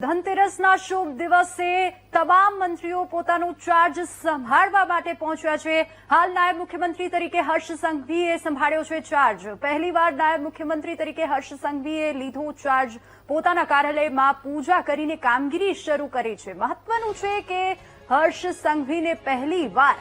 ધનતેરસના શુભ દિવસે તમામ મંત્રીઓ પોતાનો ચાર્જ સંભાળવા માટે પહોંચ્યા છે। હાલ નાયબ મુખ્યમંત્રી તરીકે હર્ષ સંઘવીએ સંભાળ્યો છે ચાર્જ। પહેલીવાર નાયબ મુખ્યમંત્રી તરીકે હર્ષ સંઘવીએ લીધો ચાર્જ। પોતાના કાર્યાલયમાં પૂજા કરીને કામગીરી શરૂ કરી છે। મહત્વનું છે કે હર્ષ સંઘવીને પહેલીવાર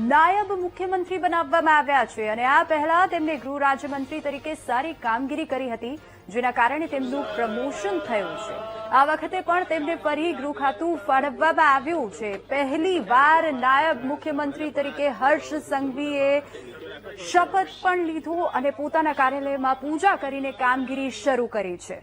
નાયબ મુખ્યમંત્રી બનાવવામાં આવ્યા છે અને આ પહેલા તેમને ગૃહ રાજ્યમંત્રી તરીકે સારી કામગીરી કરી હતી, જેના કારણે તેમનું પ્રમોશન થયું છે। આ વખતે પણ તેમને ફરી ગૃહ ખાતું ફાળવવામાં આવ્યું છે। પહેલીવાર નાયબ મુખ્યમંત્રી તરીકે હર્ષ સંઘવીએ શપથ પણ લીધો અને પોતાના કાર્યાલયમાં પૂજા કરીને કામગીરી શરૂ કરી છે।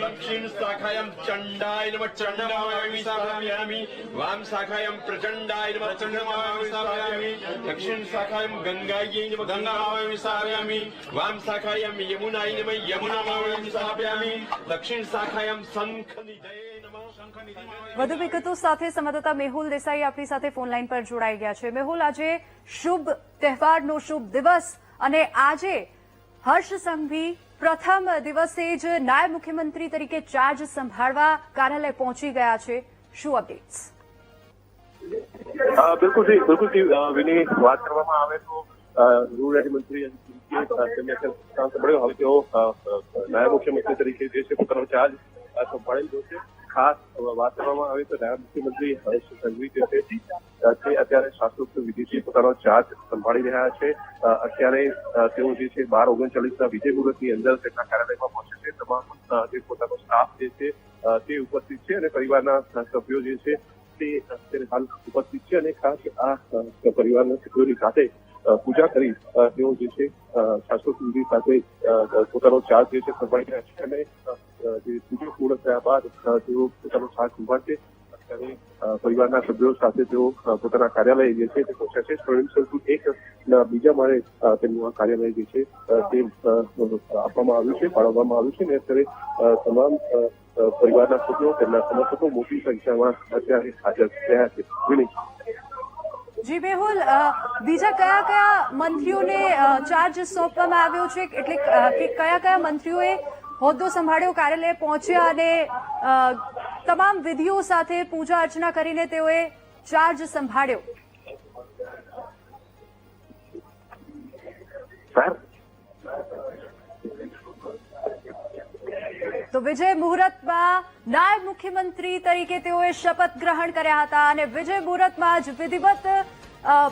दक्षिण शाखायां चंडाय नमः चंडमामि स्थापयामि वाम शाखायां प्रचंडाय नमः चंडमामि स्थापयामि दक्षिण शाखायां गंगायै नमः गंगामामि स्थापयामि वाम शाखायां यमुनाय नमः यमुनामामि स्थापयामि दक्षिण शाखायां शंखनिधये नमः शंखनिधि। વધુ વિગતો સાથે સંવાદદાતા મેહુલ દેસાઈ આપણી સાથે ફોન લાઈન પર જોડાઈ ગયા છે। મેહુલ, આજે શુભ તહેવારનો શુભ દિવસ અને આજે હર્ષ સંઘવી પ્રથમ દિવસે જ નાયબ મુખ્યમંત્રી તરીકે ચાર્જ સંભાળવા કાર્યાલય પહોંચી ગયા છે। શું અપડેટ્સ? બિલકુલ જી વિની વાત કરવામાં આવે તો ગૃહ રાજ્યમંત્રી હવે તેઓ નાયબ મુખ્યમંત્રી તરીકે જે છે પોતાનો ચાર્જ સંભાળેલો છે। ખાસ વાત કરવામાં આવે તો નાયબ મુખ્યમંત્રી હર્ષ સંઘવી જે છે તે અત્યારે શાસ્ત્રોક્ત વિધિથી પોતાનો ચાર્જ સંભાળી રહ્યા છે। અત્યારે તેઓ જે છે 12:39 વિજય મુહૂર્તની અંદર તેમના કાર્યાલયમાં પહોંચે છે। તમામ જે પોતાનો સ્ટાફ જે છે તે ઉપસ્થિત છે અને પરિવારના સભ્યો જે છે તે અત્યારે હાલ ઉપસ્થિત છે અને ખાસ આ પરિવારના સભ્યોની સાથે પૂજા કરી તેઓ જે છે શાસ્ત્રોક્ત વિધિ સાથે પોતાનો ચાર્જ જે છે સંભાળી રહ્યા છે અને જે પૂજા પૂર્ણ થયા બાદ તેઓ પોતાનો ચાર્જ સંભાળશે। અત્યારે પરિવારના સભ્યો સાથે તેઓ પોતાના કાર્યાલય જે છે તે પહોંચ્યા છે। સ્વયં સંકુલ એક બીજા માળે તેમનું આ કાર્યાલય જે છે તે આપવામાં આવ્યું છે, ફાળવવામાં આવ્યું છે અને અત્યારે તમામ પરિવારના સભ્યો તેમના સમર્થકો મોટી સંખ્યામાં અત્યારે હાજર રહ્યા છે। જી મેહુલ, બીજા કયા કયા મંત્રીઓને ચાર્જ સોંપવામાં આવ્યો છે, એટલે કે કયા કયા મંત્રીઓએ હોદ્દો સંભાળ્યો, કાર્યાલય પહોંચ્યા અને તમામ વિધિઓ સાથે પૂજા અર્ચના કરીને તેઓએ ચાર્જ સંભાળ્યો? તો વિજય મુહૂર્તમાં નાયબ મુખ્યમંત્રી તરીકે તેઓએ શપથ ગ્રહણ કર્યા હતા અને વિજય મુહૂર્તમાં જ વિધિવત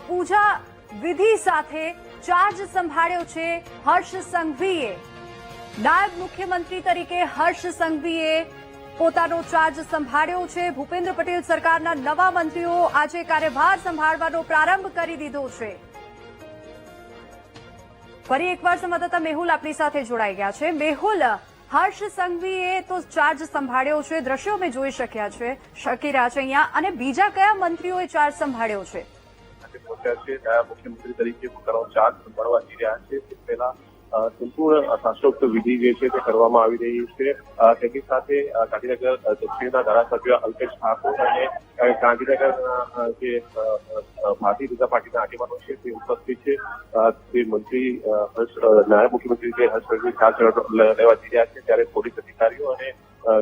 પૂજા વિધિ સાથે ચાર્જ સંભાળ્યો છે હર્ષ સંઘવીએ। નાયબ મુખ્યમંત્રી તરીકે હર્ષ સંઘવીએ પોતાનો ચાર્જ સંભાળ્યો છે। ભૂપેન્દ્ર પટેલ સરકારના નવા મંત્રીઓ આજે કાર્યભાર સંભાળવાનો પ્રારંભ કરી દીધો છે। ફરી એકવાર સંવાદદાતા મેહુલ આપણી સાથે જોડાઈ ગયા છે। મેહુલ, હર્ષ સંઘવીએ તો ચાર્જ સંભાળ્યો છે, દ્રશ્યો અમે જોઈ શકી રહ્યા છે અહીંયા, અને બીજા કયા મંત્રીઓએ ચાર્જ સંભાળ્યો છે? પહોંચ્યા છે નાયબ મુખ્યમંત્રી તરીકે પોતાનો ચાર્જ સંભાળવા જઈ રહ્યા છે તે પહેલા સંપૂર્ણ શાસ્ત્રોક્ત વિધિ જે છે તે કરવામાં આવી રહી છે। તેની સાથે ગાંધીનગર દક્ષિણના ધારાસભ્ય અલ્પેશ ઠાકોર અને ગાંધીનગરના જે ભારતીય જનતા પાર્ટીના આગેવાનો છે તે ઉપસ્થિત છે। તે મંત્રી નાયબ મુખ્યમંત્રી જે હર્ષ સંઘવી ચાર્જ લેવા જઈ રહ્યા છે ત્યારે પોલીસ અધિકારીઓ અને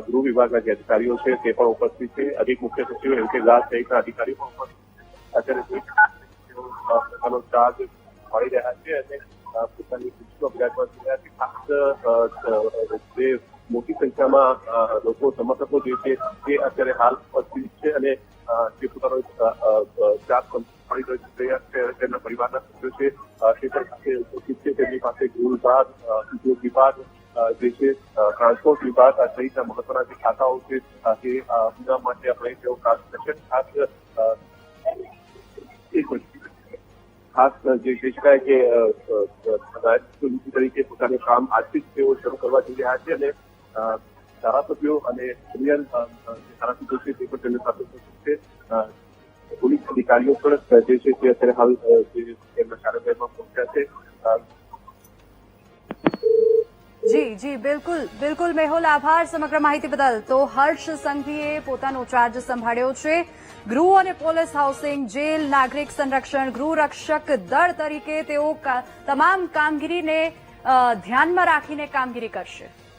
ગૃહ વિભાગના જે અધિકારીઓ છે તે પણ ઉપસ્થિત છે। અધિક મુખ્ય સચિવ એમ કે દાસ સહિતના અધિકારીઓ પણ ઉપસ્થિત અત્યારે પોતાનો ચાર્જ મળી રહ્યા છે અને પોતાની ખુશીમાં બિરાજમાન થઈ રહ્યા છે। ખાસ જે મોટી સંખ્યામાં લોકો સમર્થકો જે છે તે અત્યારે હાલ ઉપસ્થિત છે અને જે પોતાનો ચાર્જ સંભાળી રહ્યા છે તેમના પરિવારના સભ્યો છે તે પણ સાથે ઉપસ્થિત છે। તેમની પાસે ગૃહ વિભાગ, ઉદ્યોગ વિભાગ જે છે, ટ્રાન્સપોર્ટ વિભાગ સહિતના મહત્વના જે ખાતાઓ છે તે પૂજા માટે આપણે તેઓ કામ કરશે। ખાસ જે કહી શકાય કે નાયબ મુખ્યમંત્રી તરીકે પોતાનું કામ આજથી જ તેઓ શરૂ કરવા જઈ રહ્યા છે અને ધારાસભ્યો અને સિનિયર ધારાસભ્યો છે તે પણ તેમની સાથે ઉપસ્થિત છે। પોલીસ અધિકારીઓ પણ જે છે તે અત્યારે હાલ તેમના કાર્યાલયમાં પહોંચ્યા છે। જી બિલકુલ મેહુલ, આભાર સમગ્ર માહિતી બદલ. તો હર્ષ સંઘવીએ પોતાનો ચાર્જ સંભાળ્યો છે. ગૃહ અને પોલીસ હાઉસિંગ, જેલ, નાગરિક સંરક્ષણ, ગૃહ રક્ષક દળ તરીકે તેઓ તમામ કામગીરીને ધ્યાનમાં રાખીને કામગીરી કરશે.